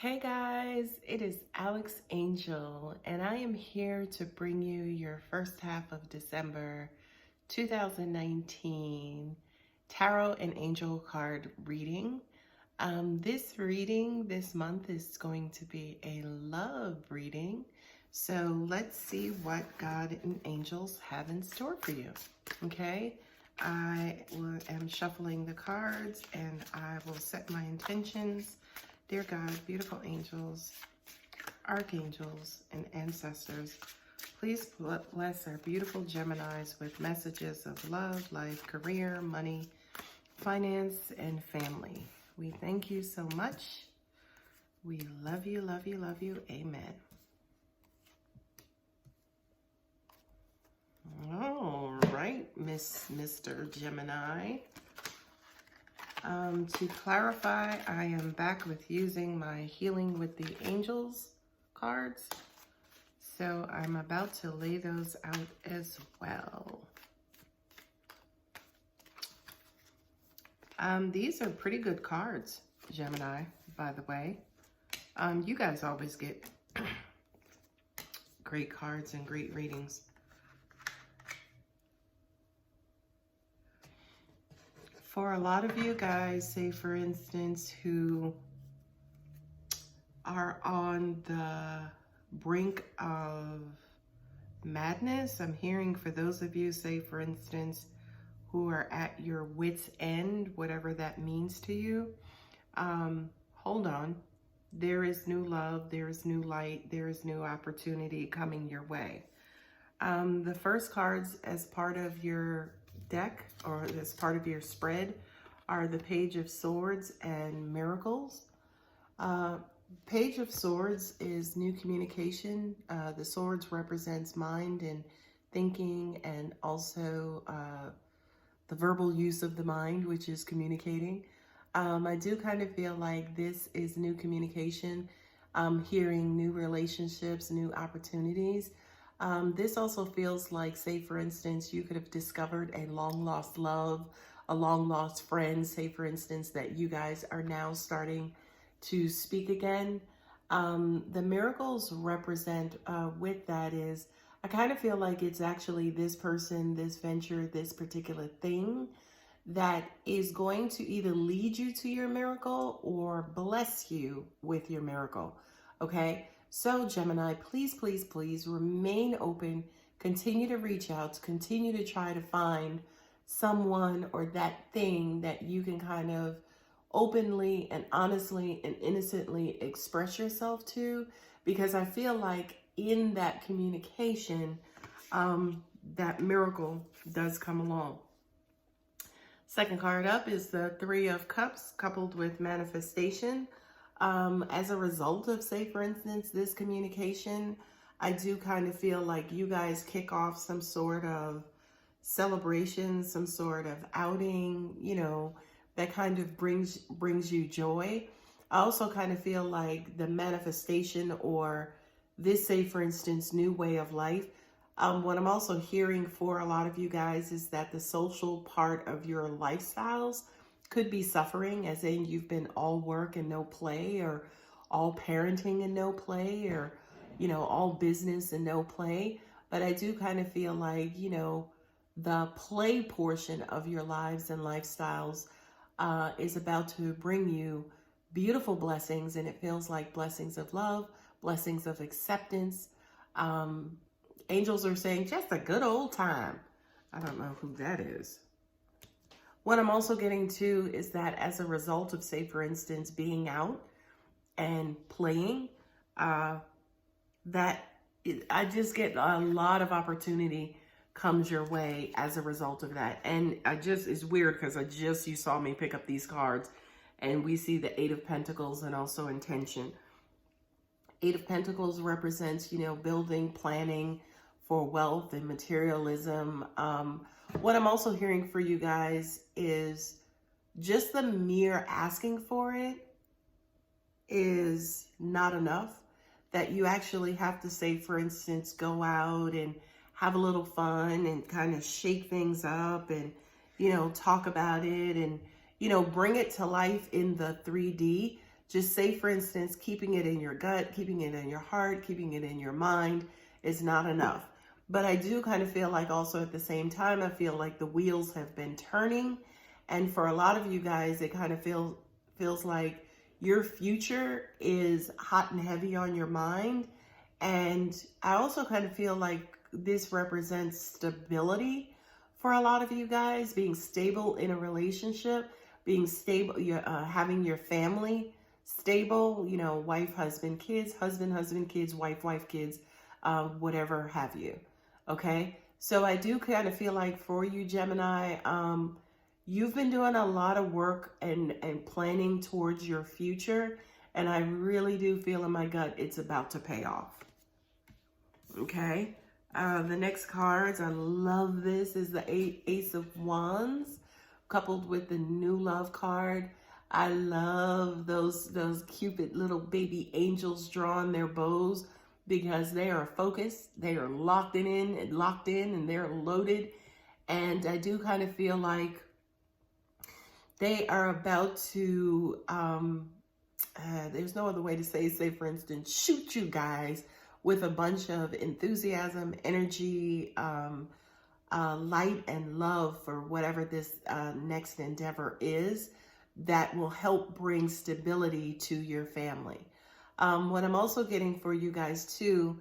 Hey guys, it is Alex Angel, and I am here to bring you your first half of December 2019 tarot and angel card reading. This reading this month is going to be a love reading, so let's see what God and angels have in store for you. Okay, I am shuffling the cards and I will set my intentions. Dear God, beautiful angels, archangels, and ancestors, please bless our beautiful Geminis with messages of love, life, career, money, finance, and family. We thank you so much. We love you, love you, love you. Amen. All right, Mr. Gemini. To clarify, I am back with using my Healing with the Angels cards. So I'm about to lay those out as well. These are pretty good cards, Gemini, by the way. You guys always get great cards and great readings. For a lot of you guys, say for instance, who are on the brink of madness, I'm hearing for those of you, say for instance, who are at your wit's end, whatever that means to you, hold on. There is new love, there is new light, there is new opportunity coming your way. The first cards as part of your deck or as part of your spread are the Page of Swords and Miracles. Page of Swords is new communication. The swords represents mind and thinking, and also the verbal use of the mind, which is communicating. I do kind of feel like this is new communication. Hearing new relationships, new opportunities. This also feels like, say for instance, you could have discovered a long lost love, a long lost friend, say for instance, that you guys are now starting to speak again. The miracles represent with that is, I kind of feel like it's actually this person, this venture, this particular thing that is going to either lead you to your miracle or bless you with your miracle, okay? So Gemini, please, please, please remain open, continue to reach out, continue to try to find someone or that thing that you can kind of openly and honestly and innocently express yourself to, because I feel like in that communication, that miracle does come along. Second card up is the Three of Cups coupled with manifestation. As a result of, say, for instance, this communication, I do kind of feel like you guys kick off some sort of celebration, some sort of outing, you know, that kind of brings you joy. I also kind of feel like the manifestation or this, say, for instance, new way of life. What I'm also hearing for a lot of you guys is that the social part of your lifestyles could be suffering, as in you've been all work and no play, or all parenting and no play, or, you know, all business and no play. But I do kind of feel like, you know, the play portion of your lives and lifestyles is about to bring you beautiful blessings, and it feels like blessings of love, blessings of acceptance. Angels are saying just a good old time. I don't know who that is. What I'm also getting to is that as a result of, say, for instance, being out and playing, I just get a lot of opportunity comes your way as a result of that. And it's weird because you saw me pick up these cards and we see the Eight of Pentacles and also intention. Eight of Pentacles represents, you know, building, planning for wealth and materialism. What I'm also hearing for you guys is just the mere asking for it is not enough. That you actually have to, say, for instance, go out and have a little fun and kind of shake things up and, you know, talk about it and, you know, bring it to life in the 3D Just say, for instance, keeping it in your gut, keeping it in your heart, keeping it in your mind is not enough. But I do kind of feel like also at the same time, I feel like the wheels have been turning. And for a lot of you guys, it kind of feels like your future is hot and heavy on your mind. And I also kind of feel like this represents stability for a lot of you guys, being stable in a relationship, being stable, having your family stable, you know, wife, husband, kids, husband, kids, wife, kids, whatever have you. Okay. So I do kind of feel like for you, Gemini, you've been doing a lot of work and planning towards your future. And I really do feel in my gut, it's about to pay off. Okay. The next cards, I love this, is the Ace of Wands coupled with the New Love card. I love those cupid little baby angels drawing their bows because they are focused, they are locked in, and they're loaded. And I do kind of feel like they are about to, there's no other way to say, for instance, shoot you guys with a bunch of enthusiasm, energy, light and love for whatever this next endeavor is that will help bring stability to your family. What I'm also getting for you guys too,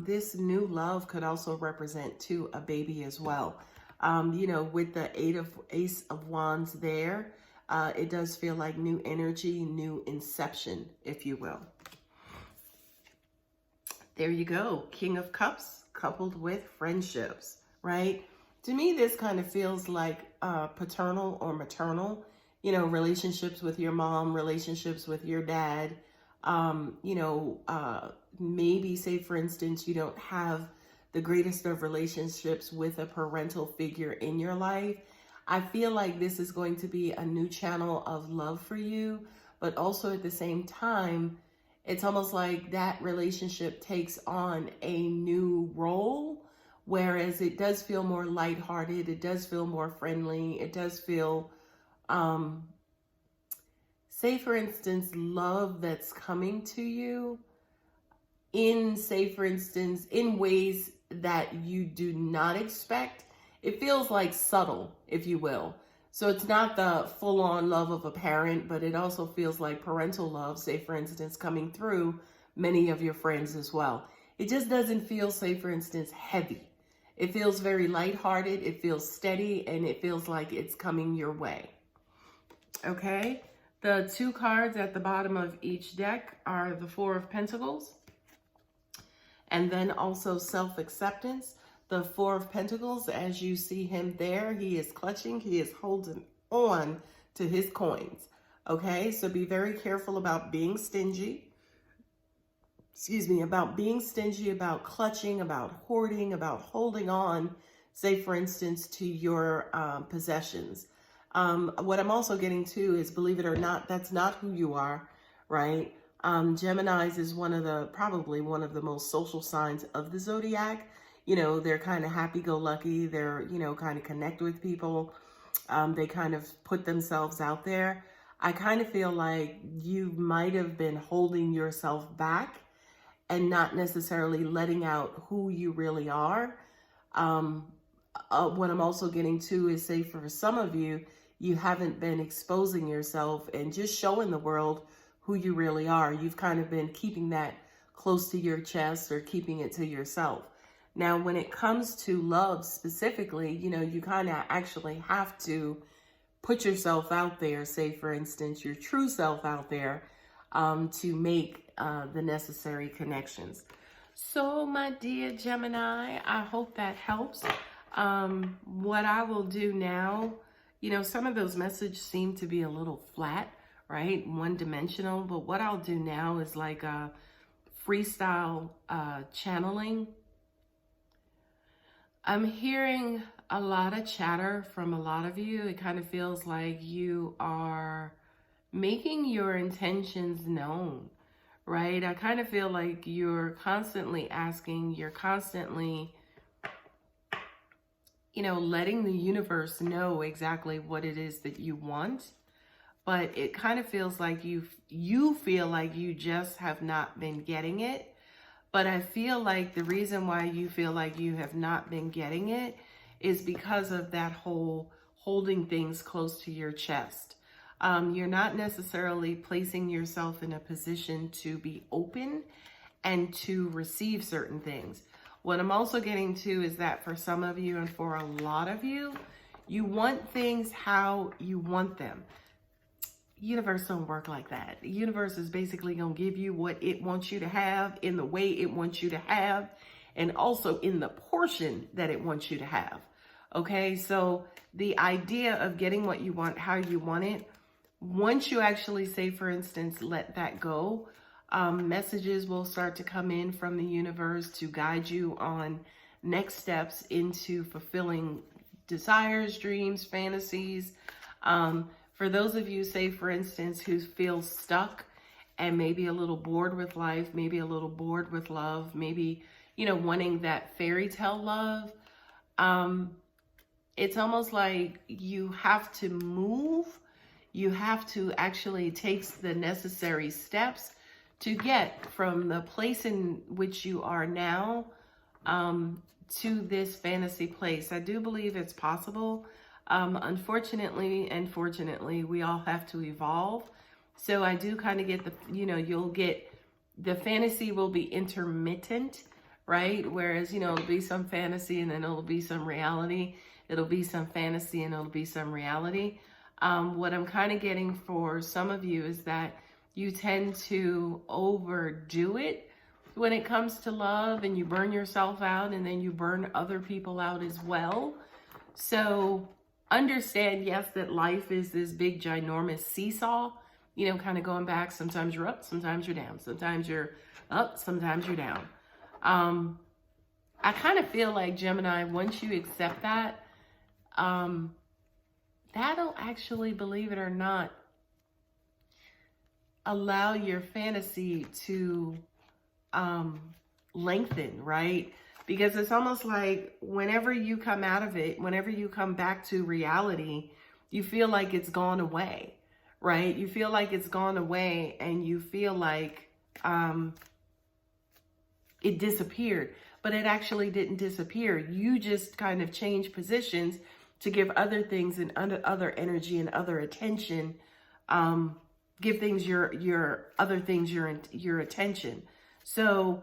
this new love could also represent too a baby as well. You know, with the Ace of Wands there, it does feel like new energy, new inception, if you will. There you go. King of Cups coupled with friendships, right? To me, this kind of feels like paternal or maternal, you know, relationships with your mom, relationships with your dad. You know, maybe say, for instance, you don't have the greatest of relationships with a parental figure in your life. I feel like this is going to be a new channel of love for you, but also at the same time, it's almost like that relationship takes on a new role, whereas it does feel more lighthearted, it does feel more friendly, it does feel, say for instance, love that's coming to you in, say for instance, in ways that you do not expect. It feels like subtle, if you will. So it's not the full-on love of a parent, but it also feels like parental love, say for instance, coming through many of your friends as well. It just doesn't feel, say for instance, heavy. It feels very lighthearted, it feels steady, and it feels like it's coming your way. Okay, the two cards at the bottom of each deck are the Four of Pentacles, and then also self-acceptance. The Four of Pentacles, as you see him there, he is clutching, he is holding on to his coins. Okay, so be very careful about being stingy. Excuse me, about being stingy, about clutching, about hoarding, about holding on, say for instance, to your possessions. What I'm also getting to is, believe it or not, that's not who you are, right? Geminis is probably one of the most social signs of the zodiac. You know, they're kind of happy-go-lucky. They're, you know, kind of connect with people. They kind of put themselves out there. I kind of feel like you might have been holding yourself back and not necessarily letting out who you really are. What I'm also getting to is, say, for some of you, you haven't been exposing yourself and just showing the world who you really are. You've kind of been keeping that close to your chest or keeping it to yourself. Now, when it comes to love specifically, you know, you kind of actually have to put yourself out there, say, for instance, your true self out there to make the necessary connections. So, my dear Gemini, I hope that helps. What I will do now, you know, some of those messages seem to be a little flat, right? One-dimensional, but what I'll do now is like a freestyle channeling. I'm hearing a lot of chatter from a lot of you. It kind of feels like you are making your intentions known, right? I kind of feel like you're constantly asking, you're constantly, you know, letting the universe know exactly what it is that you want. but it kind of feels like you feel like you just have not been getting it. But I feel like the reason why you feel like you have not been getting it is because of that whole holding things close to your chest. You're not necessarily placing yourself in a position to be open and to receive certain things. What I'm also getting to is that for some of you and for a lot of you, you want things how you want them. Universe don't work like that. The universe is basically going to give you what it wants you to have in the way it wants you to have, and also in the portion that it wants you to have. Okay, so the idea of getting what you want, how you want it, once you actually say, for instance, let that go, messages will start to come in from the universe to guide you on next steps into fulfilling desires, dreams, fantasies. For those of you, say, for instance, who feel stuck and maybe a little bored with life, maybe a little bored with love, maybe, you know, wanting that fairy tale love, it's almost like you have to move. You have to actually take the necessary steps to get from the place in which you are now to this fantasy place. I do believe it's possible. Unfortunately and fortunately, we all have to evolve. So I do kind of get the, you know, you'll get, the fantasy will be intermittent, right? Whereas, you know, it'll be some fantasy and then it'll be some reality. It'll be some fantasy and it'll be some reality. What I'm kind of getting for some of you is that you tend to overdo it when it comes to love, and you burn yourself out and then you burn other people out as well. So understand, yes, that life is this big, ginormous seesaw, you know, kind of going back. Sometimes you're up, sometimes you're down. Sometimes you're up, sometimes you're down. I kind of feel like, Gemini, once you accept that, that'll actually, believe it or not, allow your fantasy to lengthen, right? Because it's almost like whenever you come out of it, whenever you come back to reality, you feel like it's gone away, right? You feel like it's gone away and you feel like it disappeared, but it actually didn't disappear. You just kind of changed positions to give other things and other energy and other attention, give things your other things your attention. So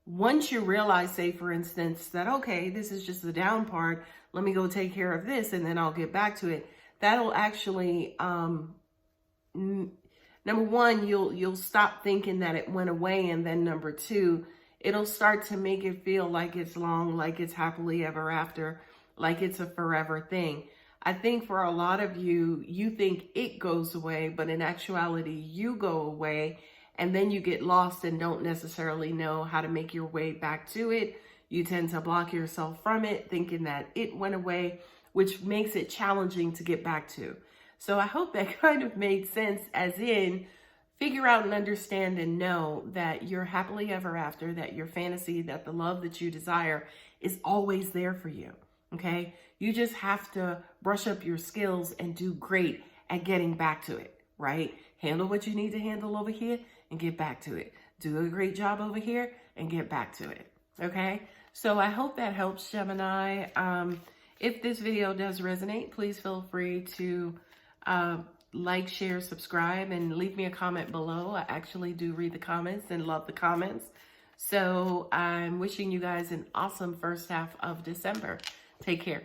once you realize, say, for instance, that, okay, this is just the down part, let me go take care of this and then I'll get back to it. That'll actually, number one, you'll stop thinking that it went away. And then number two, it'll start to make it feel like it's long, like it's happily ever after, like it's a forever thing. I think for a lot of you, you think it goes away, but in actuality, you go away. And then you get lost and don't necessarily know how to make your way back to it. You tend to block yourself from it, thinking that it went away, which makes it challenging to get back to. So I hope that kind of made sense, as in figure out and understand and know that you're happily ever after, that your fantasy, that the love that you desire is always there for you, okay? You just have to brush up your skills and do great at getting back to it, right? Handle what you need to handle over here and get back to it. Do a great job over here and get back to it. Okay? So I hope that helps, Gemini. If this video does resonate, please feel free to like, share, subscribe, and leave me a comment below. I actually do read the comments and love the comments. So I'm wishing you guys an awesome first half of December. Take care.